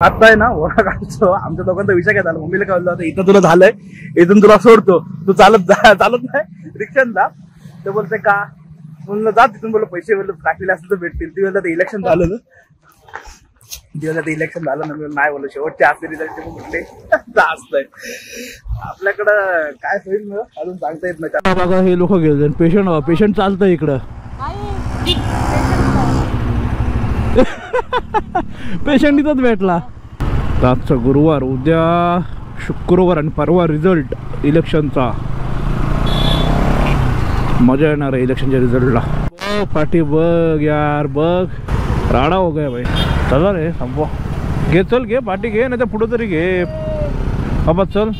आता आहे ना ओळख काढतो आमच्या दोघांचा विषय काय झाला. मम्मीला काय बोललो इथं तुला झालंय इथून तुला सोडतो तू चालत नाही रिक्षान जा. ते बोलते का म्हणलं जा तिथून बोल पैसे टाकलेले असतील तर भेटतील. ती बोलत इलेक्शन झालं ना इलेक्शन झालं ना नाही बोललो शेवटचे असते रिझल्ट म्हटले असतंय आपल्याकडं काय होईल ना अजून सांगता येत नाही. बघा हे लोक गेले पेशंट चालतंय इकडं पेशंट इथंच भेटला. आजचा गुरुवार उद्या शुक्रवार आणि परवा रिझल्ट इलेक्शनचा मजा येणार आहे इलेक्शनच्या रिझल्टला. पाठी बघ यार बघ राडा हो गया भाई. चला रे संपवा घे चल घे पाठी घे नाही तर पुढं तरी घे बाबा चल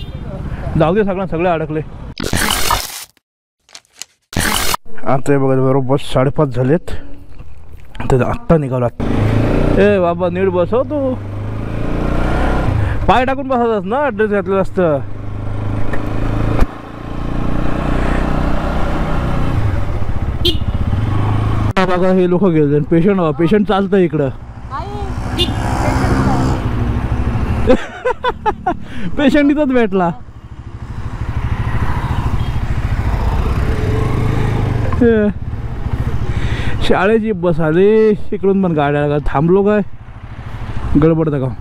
जाऊ दे सगळे अडकले. आता बघा बरोबर 5:30 झालेत तर आत्ता निघालात. ए बाबा नीट बसव तू पाय टाकून बसतस ना ड्रेस घातलेलं असतं. बघा हे लोक गेले पेशंट चालतंय इकडं पेशंट इथंच भेटला. शाळेची बस आली इकडून पण गाड्या थांबलो काय गडबडतं का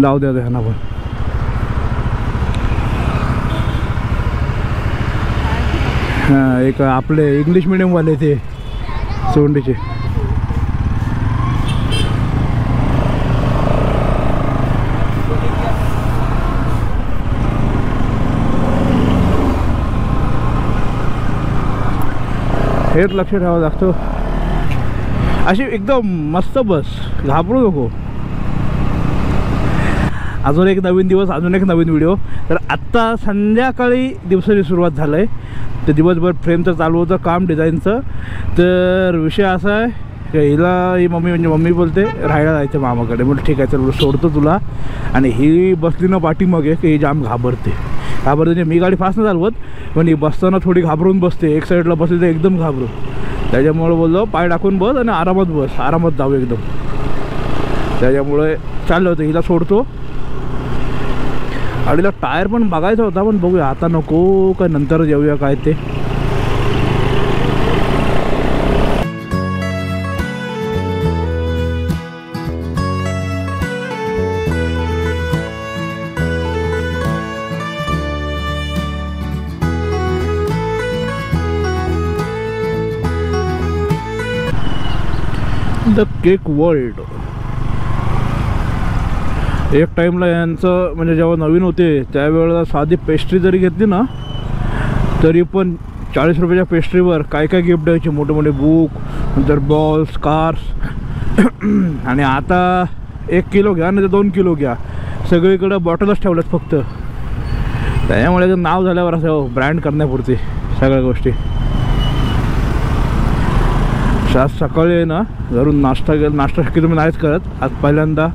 जाऊ द्या ह्यांना पण. हां एक आपले इंग्लिश मिडियमवाले ते सोंडीचे हेच लक्ष ठेवावं लागतं. अशी एकदम मस्त बस घाबरू नको. अजून एक नवीन दिवस अजून एक नवीन व्हिडिओ. तर आत्ता संध्याकाळी दिवसाची सुरुवात झालं आहे तर दिवसभर फ्रेमचं चालू होतं काम डिझाईनचं. तर विषय असा आहे की ही मम्मी बोलते राहायला जायचं मामाकडे. म्हटलं ठीक आहे चल सोडतो तुला. आणि ही बसली ना पाठीमागे की ही जाम घाबरते मी गाडी फास्ट न चालवत पण ही बसताना थोडी घाबरून बसते. एक साईडला बसली तर एकदम घाबरू. त्याच्यामुळे बोललो पाय टाकून बस आणि आरामात जाऊ एकदम. त्याच्यामुळे चाललं होतं हिला सोडतो. गाडीला टायर पण बघायचा होता पण बघूया आता नको काय नंतर जाऊया काय ते. The cake world. एक टाईमला यांचं म्हणजे जेव्हा नवीन होते त्यावेळेला साधी पेस्ट्री जरी घेतली ना तरी पण 40 रुपयाच्या पेस्ट्रीवर काय गिफ्ट द्यायचे मोठे मोठे बुक नंतर बॉल्स कार्स. आणि आता 1 किलो घ्या नाही तर 2 किलो घ्या सगळीकडं बॉटलच ठेवल्यात फक्त. त्याच्यामुळे नाव झाल्यावर असं ब्रँड करण्यापुरती सगळ्या गोष्टी. आज सकाळी आहे ना घरून नाश्ता शक्यतो मी नाहीच करत. आज पहिल्यांदा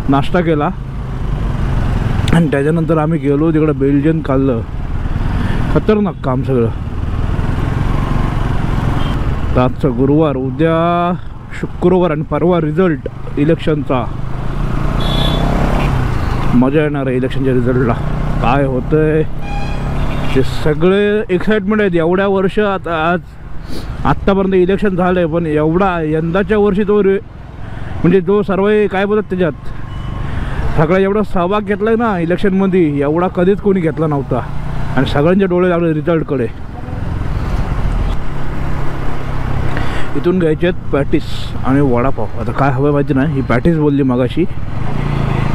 नाश्ता केला आणि त्याच्यानंतर आम्ही गेलो तिकडं बेल्जियन खाल्लं. खतरनाक काम सगळं. तर आजचा गुरुवार उद्या शुक्रवार आणि परवा रिझल्ट इलेक्शनचा मजा येणार आहे इलेक्शनच्या रिझल्टला. काय होतंय ते सगळे एक्साइटमेंट आहेत. एवढ्या वर्ष आत्तापर्यंत इलेक्शन झालं आहे पण एवढा यंदाच्या वर्षी तो म्हणजे जो सर्वे काय बोलतात त्याच्यात सगळा एवढा सहभाग घेतला आहे ना इलेक्शनमध्ये एवढा कधीच कोणी घेतला नव्हता. आणि सगळ्यांचे डोळे लागले रिझल्टकडे. इथून घ्यायचे आहेत पॅटीस आणि वडापाव. आता काय हवं माहिती नाही ही पॅटीस बोलली मगाशी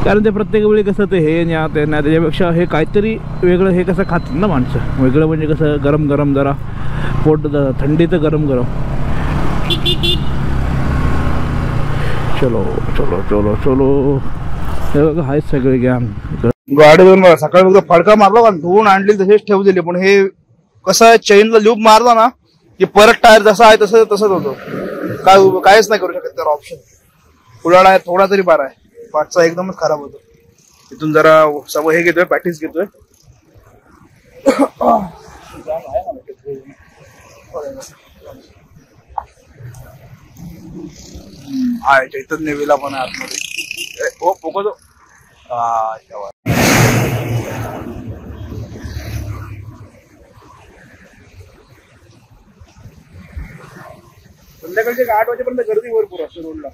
कारण ते प्रत्येक वेळी कसं ते हे न्या ते नाही त्याच्यापेक्षा हे काहीतरी वेगळं हे कसं खातात ना माणसं. वेगळं म्हणजे कसं गरम जरा पोट थंडीचं गरम चलो चलो चलो चलो. हे बघा आहेत सगळे गॅम. गाडीवरून सकाळी फक्त फडका मारला का धुवून आणली तसेच ठेवू दिले. पण हे कसं आहे चेनला लूप मारला ना की परत टायर जसा आहे तसंच होतो. कायच नाही करू शकत त्याला ऑप्शन. पुढाळा आहे थोडा तरी बारा आहे पाठचा एकदमच खराब होतो. इथून जरा सवय हे घेतोय पॅटीस घेतोय. चैतन्य विला पण आहे आतमध्ये. हो पोको संध्याकाळचे 8 वाजेपर्यंत गर्दी भरपूर असते रोडला.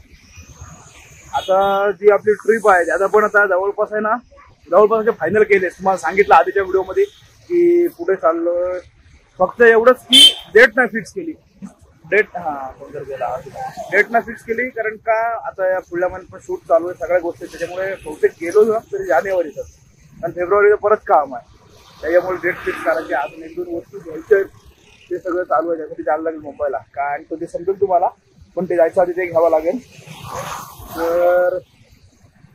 आता जी आपली ट्रिप आहे आता पण आता जवळपास आहे ना, जवळपास फायनल केले. तुम्हाला सांगितलं आधीच्या व्हिडिओमध्ये की पुढे चाललोय. फक्त एवढंच की डेट नाही फिक्स केली. डेट नाही फिक्स केली कारण का आता या पुढल्या महिन्यात पण शूट चालू आहे सगळ्या गोष्टी. त्याच्यामुळे बहुतेक गेलो ना तरी जानेवारीतच, आणि फेब्रुवारीचं परत काम आहे. त्याच्यामुळे डेट फिक्स करायची. अजून 1-2 वस्तू घ्यायच्या आहेत. ते सगळं चालू आहे. त्यासाठी जायला लागेल मुंबईला. काय आणि तो ते समजेल तुम्हाला, पण ते जायच्या आधी ते घ्यावं लागेल. तर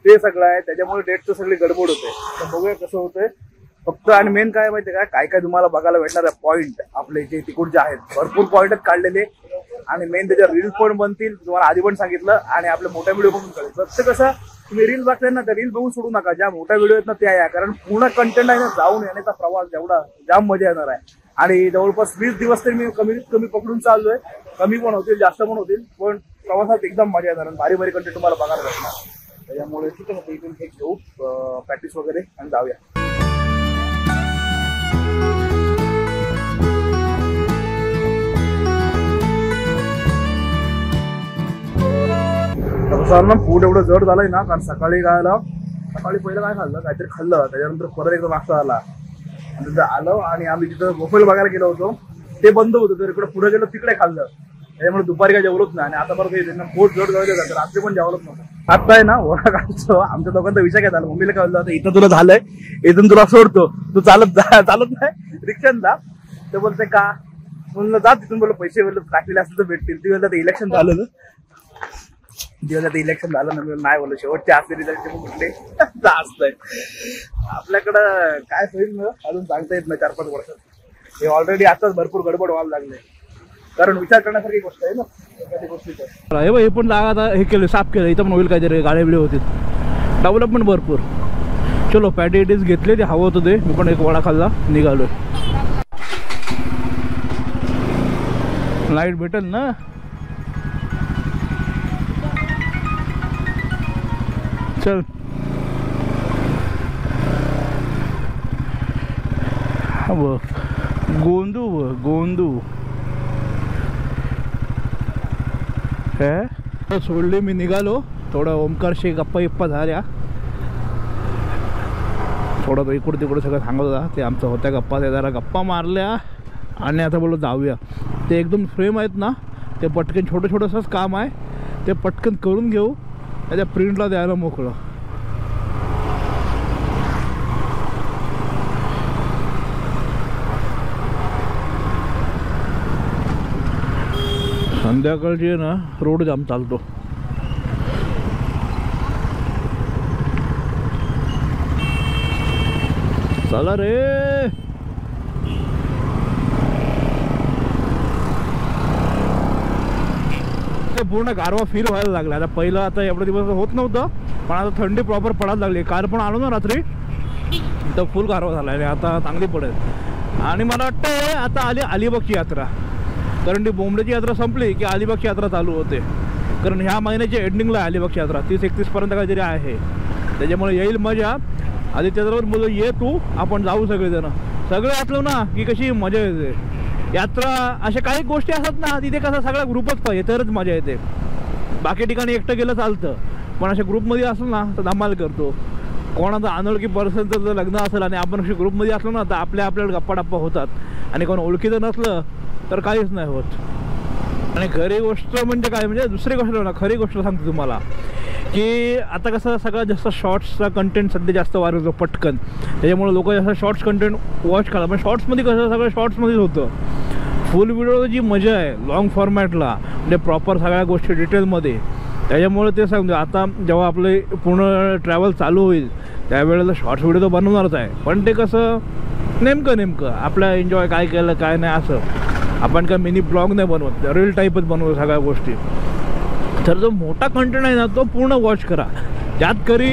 ते सगळं आहे. त्याच्यामुळे डेटचं सगळी गडबड होते. तर बघूया कसं होतंय फक्त. आणि मेन काय माहिती आहे काय काय तुम्हाला बघायला भेटणार आहे पॉईंट आपले जे तिकडचे आहेत. भरपूर पॉईंट आहेत काढलेले, आणि मेन त्याच्या रील्स पण बनतील. तुम्हाला आधी पण सांगितलं, आणि आपल्या मोठ्या व्हिडिओ बघून कळेल. फक्त कसं तुम्ही रील बघताय ना, त्या रील बघून सोडू नका. ज्या मोठ्या व्हिडिओ आहेत ना त्या या, कारण पूर्ण कंटेंट आहे ना, जाऊन येण्याचा प्रवास जेवढा जाम मजा येणार आहे. आणि जवळपास 20 दिवस तरी मी कमीत कमी पकडून चाललोय. कमी पण होतील जास्त पण होतील, पण प्रवासात एकदम मजा येणार. भारी भारी कंटेंट तुम्हाला बघायला भेटणार. त्याच्यामुळे ठीक आहे, इथून हे घेऊ प्रॅक्टिस वगैरे आणि जाऊया. ना फूड एवढं जड झालंय ना, कारण सकाळी पहिलं काय खाल्लं, काहीतरी खाल्लं. त्याच्यानंतर परत एकदा नाश्ता आला, आणि तिथं आलो आणि आम्ही तिथं मोबाईल बघायला गेलो होतो. ते बंद होतं, तर इकडे पुढे गेलो तिकडे खाल्लं. त्याच्यामुळे दुपारी काय जेवलोच नाही. आणि आता परत त्यांना पोट जड जाऊ द्यायचं, रात्री पण जेवलोच नव्हतं. आता आहे ना ओळख काढतो. आमच्या दोघांचा विषय काय झाला, मम्मीला काय होतं, इथं तुला झालंय, इथून तुला सोडतो, तू चालत नाही रिक्षाने जा. ते बोलते का, म्हणलं जा तिथून. बोललं पैसे टाकलेले असतील तर भेटतील. ती बोलतात इलेक्शन झालं ना, इलेक्शन झालं ना, नाही बोललं शेवटच्या असते रिझल्ट कुठले असतंय. आपल्याकडं काय होईल अजून सांगता येत नाही 4-5 वर्षात. हे ऑलरेडी आताच भरपूर गडबड व्हायला लागले, कारण विचार करण्यासारखी गोष्ट आहे ना एखादी गोष्टीचं. हे पण जागा हे केलं, साफ केलं. इथं पण होईल काहीतरी, गाड्या बिड्या होतील. डेव्हलपमेंट भरपूर. चलो पॅटेटीज घेतले, ते हवं होतं ते. मी पण एक वडा खाल्ला, निघालोय. लाईट भेटेल ना. चल गोंदू गोंदू सोडले. मी निघालो. थोडं ओमकारशी गप्पा झाल्या. थोडं तो इकडे तिकडे सगळं सांगत होता. ते आमचं होत्या गप्पा, ते जरा गप्पा मारल्या आणि आता बोललो जाऊया. ते एकदम फ्रेम आहेत ना, ते पटकन छोटंसंच काम आहे, ते पटकन करून घेऊ. त्याच्या प्रिंटला द्यायला मोकळं. संध्याकाळची ना रोड जाम चालतो. चला रे. पूर्ण गारवा फील व्हायला लागला. आता पहिलं आता एवढे दिवस होत नव्हतं, पण आता थंडी प्रॉपर पडायला लागली. काल पण आलो ना रात्री, तर फुल गारवा झाला आहे. आता चांगली पडेल. आणि मला वाटतं आता अलिबागची यात्रा, कारण ती बोंबड्याची यात्रा संपली की अलिबागची यात्रा चालू होते. कारण ह्या महिन्याच्या एंडिंगला अलिबागची यात्रा 30-31 पर्यंत काहीतरी आहे. त्याच्यामुळे येईल मजा. आधी त्याच्यावर बोललो ये तू, आपण जाऊ सगळेजण. सगळे असलो ना की कशी मजा येते. यात्रा अशा काही गोष्टी असतात ना, तिथे कसं सगळा ग्रुपच पाहिजे तरच मजा येते. बाकी ठिकाणी एकटं गेलं चालतं, पण अशा ग्रुपमध्ये असलो ना तर धमाल करतो. कोणाचं अनोळखी पर्सनचं जर लग्न असेल आणि आपण अशी ग्रुपमध्ये असलो ना, तर आपल्याला गप्पा होतात. आणि कोण ओळखीचं नसलं तर काहीच नाही होत. आणि खरी गोष्ट म्हणजे काय, म्हणजे दुसरी गोष्ट ना, खरी गोष्ट सांगतो तुम्हाला की आता कसं सगळं जास्त शॉर्ट्सचा कंटेंट सध्या जास्त वाढवतो पटकन. त्याच्यामुळे लोक जास्त शॉर्ट्स कंटेंट वॉच करा. पण शॉर्ट्समध्ये कसं सगळं शॉर्ट्समध्येच होतं. फुल व्हिडिओ जी मजा आहे लॉंग फॉर्मॅटला, म्हणजे प्रॉपर सगळ्या गोष्टी डिटेलमध्ये. त्याच्यामुळे ते सांगतो आता जेव्हा आपले पूर्ण ट्रॅव्हल चालू होईल त्यावेळेला शॉर्ट्स व्हिडिओ तर बनवणारच आहे. पण ते कसं नेमकं आपलं एन्जॉय काय केलं काय नाही असं. आपण काय मिनी ब्लॉग नाही बनवत, रील टाईपच बनवतो सगळ्या गोष्टी. तर जो मोठा कंटेंट आहे ना तो पूर्ण वॉच करा. त्यात करी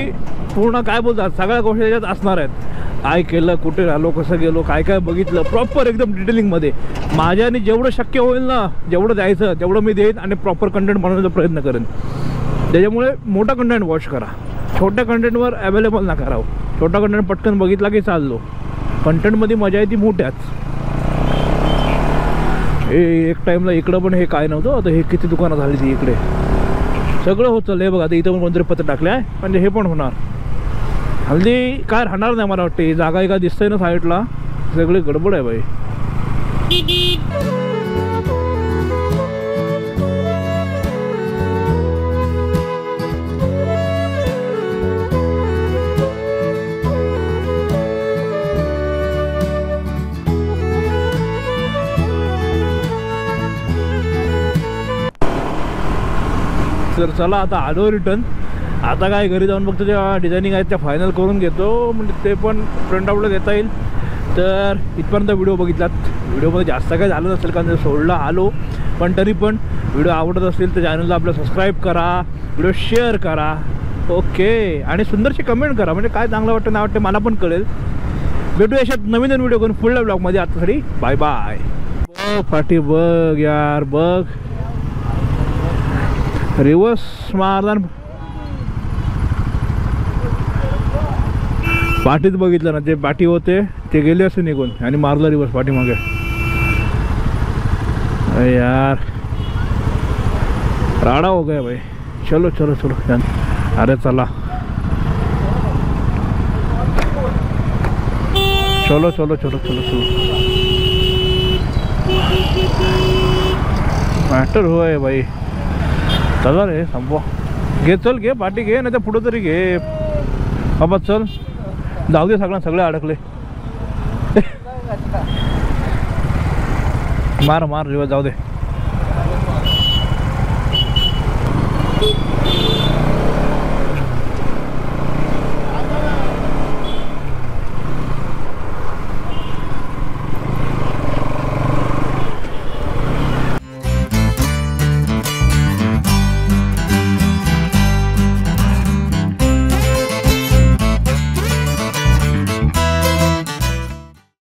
पूर्ण काय बोलतात सगळ्या गोष्टी त्याच्यात असणार आहेत. काय केलं, कुठे राहिलो, कसं गेलो, काय बघितलं, प्रॉपर एकदम डिटेलिंगमध्ये. माझ्याने जेवढं शक्य होईल ना, जेवढं द्यायचं तेवढं मी देईन आणि प्रॉपर कंटेंट बनवण्याचा प्रयत्न करेन. त्याच्यामुळे मोठा कंटेंट वॉच करा. छोट्या कंटेंटवर अवेलेबल नका राहू. छोटा कंटेंट पटकन बघितला की चाललो. कंटेंटमध्ये मजा आहे ती मोठ्याच. हे एक टाईमला इकडं पण हे काय नव्हतं, आता हे किती दुकानं झाली ती इकडे. सगळं होत चाललं आहे बघा. आता इथं पण कोणतरी पत्र टाकले आहे, म्हणजे हे पण होणार. हल्ली काय राहणार नाही मला वाटते. जागा एका दिसतंय ना साईडला, सगळे गडबड आहे बाई. तर चला आता आलो रिटर्न. आता काय घरी जाऊन फक्त त्या डिझायनिंग आहेत त्या फायनल करून घेतो, म्हणजे ते पण प्रिंट आउटला देता येईल. तर इथपर्यंत व्हिडिओ बघितलात. व्हिडिओमध्ये जास्त काय झालं नसेल कारण सोडला आलो, पण तरी पण व्हिडिओ आवडत असेल तर चॅनलला आपलं सबस्क्राईब करा, व्हिडिओ शेअर करा. ओके, आणि सुंदरशी कमेंट करा, म्हणजे काय चांगलं वाटतं नाही वाटतं मला पण कळेल. भेटूया अशात नवीन व्हिडिओ करून पुढल्या ब्लॉगमध्ये. आतासाठी बाय बाय. फाटी बघ यार, बघ रिवर्स मारदान. पाठीत बघितलं ना, ते पाठी होते ते गेले असे निघून आणि मारलं रिवर्स पाठीमागे. अरे यार राडा हो गया भाई. चलो चलो चलो. अरे चला चलो चलो चलो चलो चलो. मॅटर होय भाई. चला रे संपवा. घे चल, घे पाठी घे, नाही तर पुढं तरी घे बाबा. चल जाऊ दे, सगळे अडकले. मार मार रिवर्स जाऊ दे.